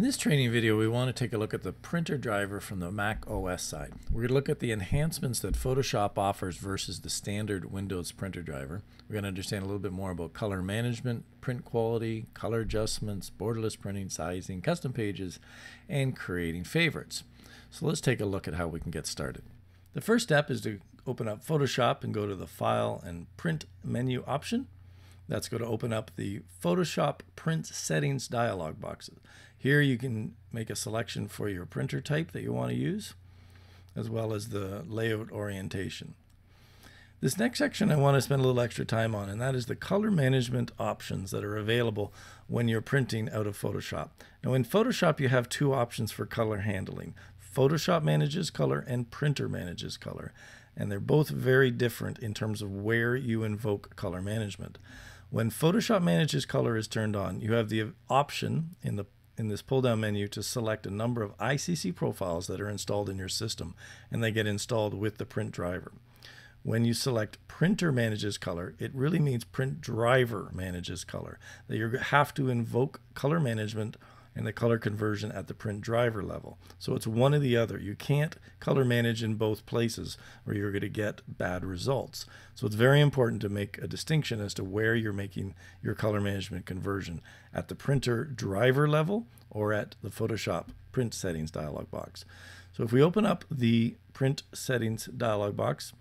this training video, we want to take a look at the printer driver from the Mac OS side. We're going to look at the enhancements that Photoshop offers versus the standard Windows printer driver. We're going to understand a little bit more about color management, print quality, color adjustments, borderless printing, sizing, custom pages, and creating favorites. So let's take a look at how we can get started. The first step is to open up Photoshop and go to the File and Print menu option. That's going to open up the Photoshop Print Settings dialog box. Here you can make a selection for your printer type that you want to use, as well as the layout orientation. This next section I want to spend a little extra time on, and that is the color management options that are available when you're printing out of Photoshop. Now in Photoshop you have two options for color handling. Photoshop manages color and Printer manages color. And they're both very different in terms of where you invoke color management. When Photoshop manages color is turned on, you have the option in this pull-down menu to select a number of ICC profiles that are installed in your system, and they get installed with the print driver. When you select Printer manages color, it really means Print driver manages color. That you have to invoke color management and the color conversion at the print driver level. So it's one or the other. You can't color manage in both places or you're going to get bad results. So it's very important to make a distinction as to where you're making your color management conversion, at the printer driver level or at the Photoshop print settings dialog box. So if we open up the print settings dialog box,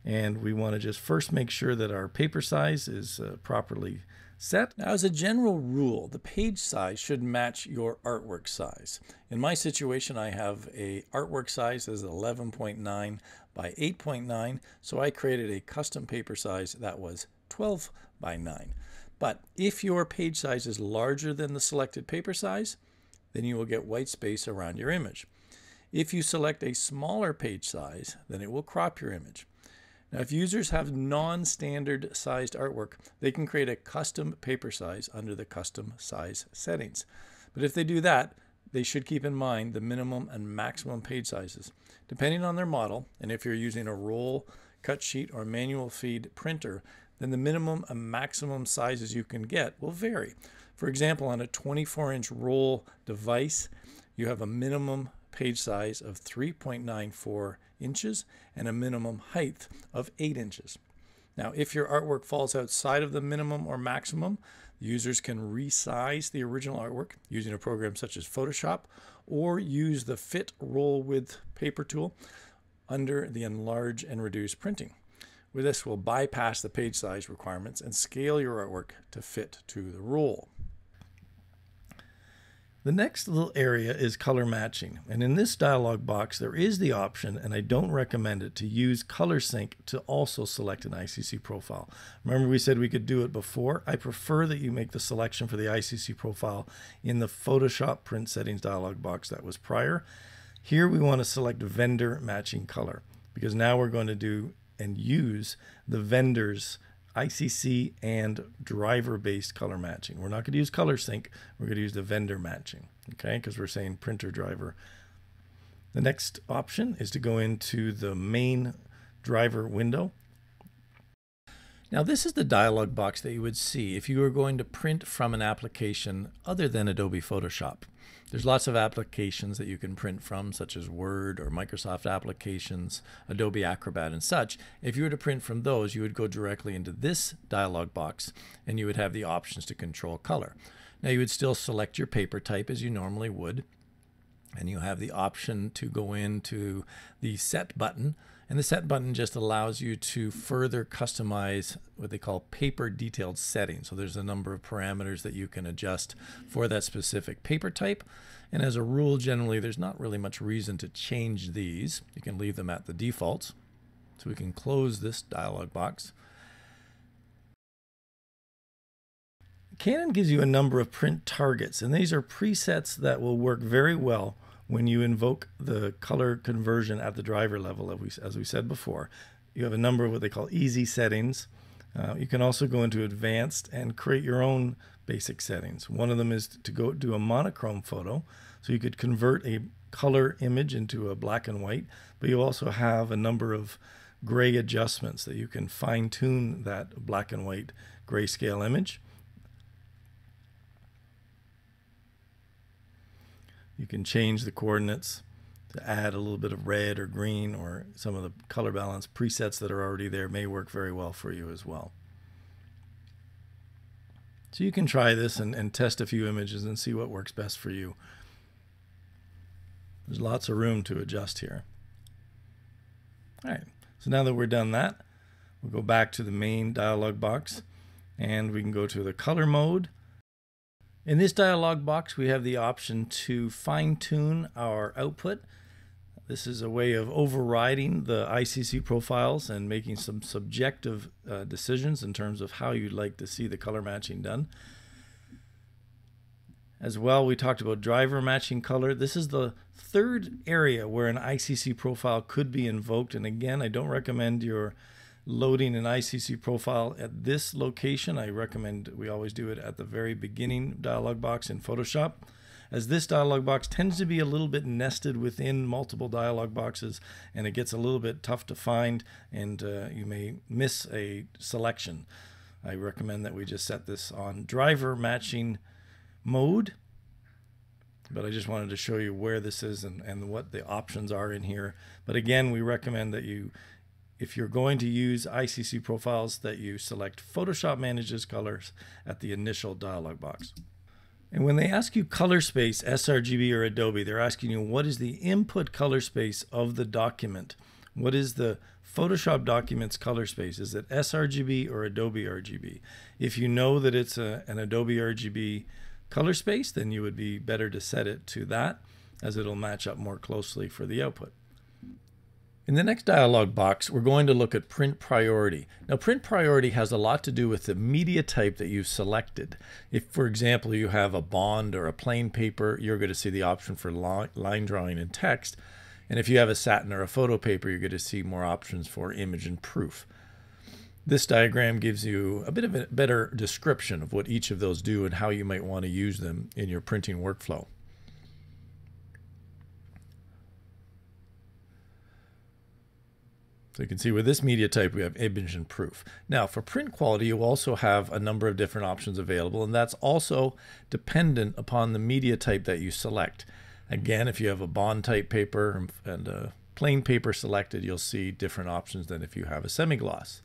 and we want to just first make sure that our paper size is properly set. Now, as a general rule, the page size should match your artwork size. In my situation, I have a artwork size as 11.9 by 8.9, so I created a custom paper size that was 12 by 9. But if your page size is larger than the selected paper size, then you will get white space around your image. If you select a smaller page size, then it will crop your image. Now, if users have non-standard sized artwork, they can create a custom paper size under the custom size settings. But if they do that, they should keep in mind the minimum and maximum page sizes. Depending on their model, and if you're using a roll, cut sheet, or manual feed printer, then the minimum and maximum sizes you can get will vary. For example, on a 24-inch roll device, you have a minimum page size of 3.94 inches and a minimum height of 8 inches. Now, if your artwork falls outside of the minimum or maximum, users can resize the original artwork using a program such as Photoshop, or use the Fit Roll Width paper tool under the Enlarge and Reduce printing. With this, we'll bypass the page size requirements and scale your artwork to fit to the roll. The next little area is color matching, and in this dialog box there is the option, and I don't recommend it, to use color sync to also select an ICC profile. Remember we said we could do it before? I prefer that you make the selection for the ICC profile in the Photoshop print settings dialog box that was prior. Here we want to select vendor matching color, because now we're going to do and use the vendor's ICC and driver-based color matching. We're not going to use color sync. We're going to use the vendor matching, okay, because we're saying printer driver. The next option is to go into the main driver window. Now, this is the dialog box that you would see if you were going to print from an application other than Adobe Photoshop. There's lots of applications that you can print from, such as Word or Microsoft applications, Adobe Acrobat and such. If you were to print from those, you would go directly into this dialog box and you would have the options to control color. Now, you would still select your paper type as you normally would, and you have the option to go into the Set button. And the Set button just allows you to further customize what they call paper detailed settings. So there's a number of parameters that you can adjust for that specific paper type. And as a rule, generally, there's not really much reason to change these. You can leave them at the defaults. So we can close this dialog box. Canon gives you a number of print targets, and these are presets that will work very well when you invoke the color conversion at the driver level. As we said before, you have a number of what they call easy settings. You can also go into advanced and create your own basic settings. One of them is to go do a monochrome photo. So you could convert a color image into a black and white, but you also have a number of gray adjustments that you can fine tune that black and white grayscale image. You can change the coordinates to add a little bit of red or green, or some of the color balance presets that are already there may work very well for you as well. So you can try this and test a few images and see what works best for you. There's lots of room to adjust here. All right, so now that we're done that, we'll go back to the main dialog box and we can go to the color mode. In this dialog box, we have the option to fine-tune our output. This is a way of overriding the ICC profiles and making some subjective decisions in terms of how you'd like to see the color matching done. As well, we talked about driver matching color. This is the third area where an ICC profile could be invoked. And again, I don't recommend you're loading an ICC profile at this location. I recommend we always do it at the very beginning dialog box in Photoshop, as this dialog box tends to be a little bit nested within multiple dialog boxes, and it gets a little bit tough to find, and you may miss a selection. I recommend that we just set this on driver matching mode, but I just wanted to show you where this is and what the options are in here. But again, we recommend that you, if you're going to use ICC profiles, that you select Photoshop Manages Colors at the initial dialog box. And when they ask you color space, sRGB or Adobe, they're asking you what is the input color space of the document? What is the Photoshop document's color space? Is it sRGB or Adobe RGB? If you know that it's an Adobe RGB color space, then you would be better to set it to that, as it'll match up more closely for the output. In the next dialog box, we're going to look at print priority. Now, print priority has a lot to do with the media type that you've selected. If, for example, you have a bond or a plain paper, you're going to see the option for line drawing and text. And if you have a satin or a photo paper, you're going to see more options for image and proof. This diagram gives you a bit of a better description of what each of those do and how you might want to use them in your printing workflow. So you can see with this media type, we have image and proof. Now, for print quality, you also have a number of different options available, and that's also dependent upon the media type that you select. Again, if you have a bond type paper and a plain paper selected, you'll see different options than if you have a semi-gloss.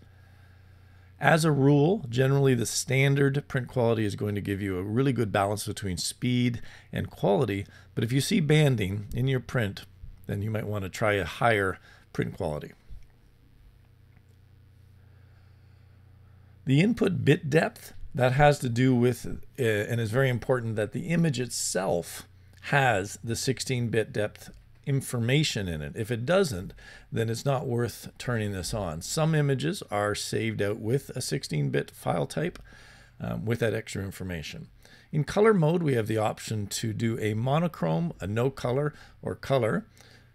As a rule, generally the standard print quality is going to give you a really good balance between speed and quality, but if you see banding in your print, then you might want to try a higher print quality. The input bit depth, that has to do with, and is very important, that the image itself has the 16-bit depth information in it. If it doesn't, then it's not worth turning this on. Some images are saved out with a 16-bit file type with that extra information. In color mode, we have the option to do a monochrome, a no color, or color.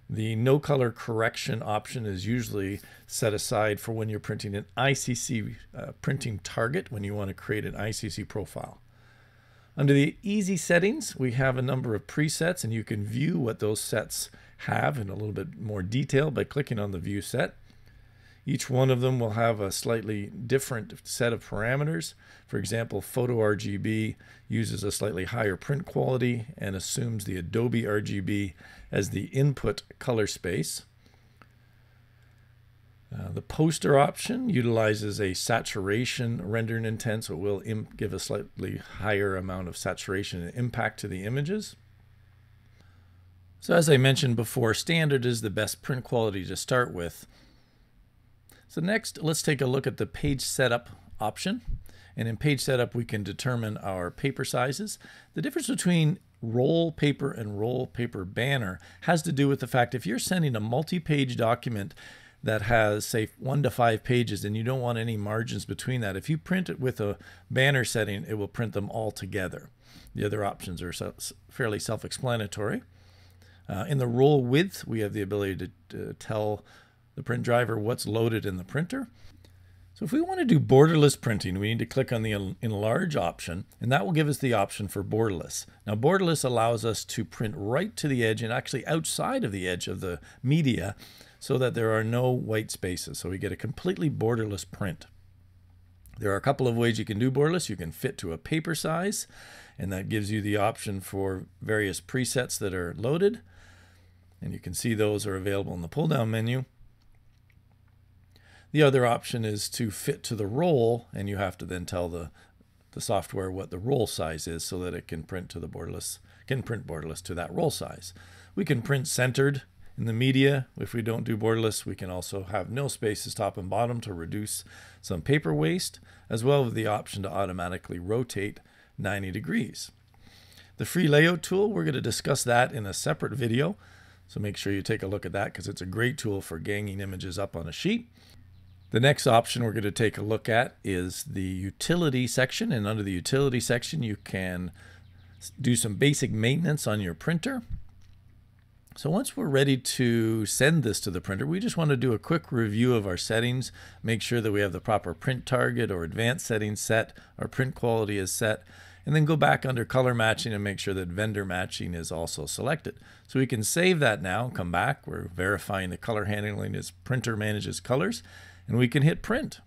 The no color correction option is usually set aside for when you're printing an ICC printing target, when you want to create an ICC profile. Under the easy settings, we have a number of presets, and you can view what those sets have in a little bit more detail by clicking on the view set. Each one of them will have a slightly different set of parameters. For example, Photo RGB uses a slightly higher print quality and assumes the Adobe RGB as the input color space. The poster option utilizes a saturation rendering intent, so it will give a slightly higher amount of saturation and impact to the images. So as I mentioned before, standard is the best print quality to start with. So next, let's take a look at the page setup option. And in page setup, we can determine our paper sizes. The difference between roll paper and roll paper banner has to do with the fact if you're sending a multi-page document that has, say, 1 to 5 pages and you don't want any margins between that, if you print it with a banner setting, it will print them all together. The other options are fairly self-explanatory. In the roll width, we have the ability to tell the print driver what's loaded in the printer. So if we want to do borderless printing, we need to click on the enlarge option, and that will give us the option for borderless. Now, borderless allows us to print right to the edge and actually outside of the edge of the media so that there are no white spaces. So we get a completely borderless print. There are a couple of ways you can do borderless. You can fit to a paper size, and that gives you the option for various presets that are loaded. And you can see those are available in the pull-down menu. The other option is to fit to the roll, and you have to then tell the software what the roll size is so that it can print to the borderless, to that roll size. We can print centered in the media. If we don't do borderless, we can also have no spaces top and bottom to reduce some paper waste, as well as the option to automatically rotate 90 degrees. The free layout tool, we're going to discuss that in a separate video, so make sure you take a look at that because it's a great tool for ganging images up on a sheet. The next option we're going to take a look at is the utility section, and under the utility section you can do some basic maintenance on your printer. So once we're ready to send this to the printer, we just want to do a quick review of our settings, make sure that we have the proper print target or advanced settings set, our print quality is set, and then go back under color matching and make sure that vendor matching is also selected. So we can save that now, come back, we're verifying the color handling as printer manages colors, and we can hit print.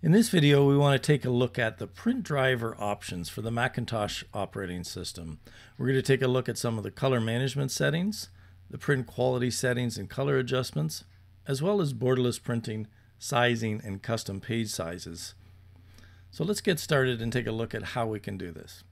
In this video, we want to take a look at the print driver options for the Macintosh operating system. We're going to take a look at some of the color management settings, the print quality settings and color adjustments, as well as borderless printing, sizing, and custom page sizes. So let's get started and take a look at how we can do this.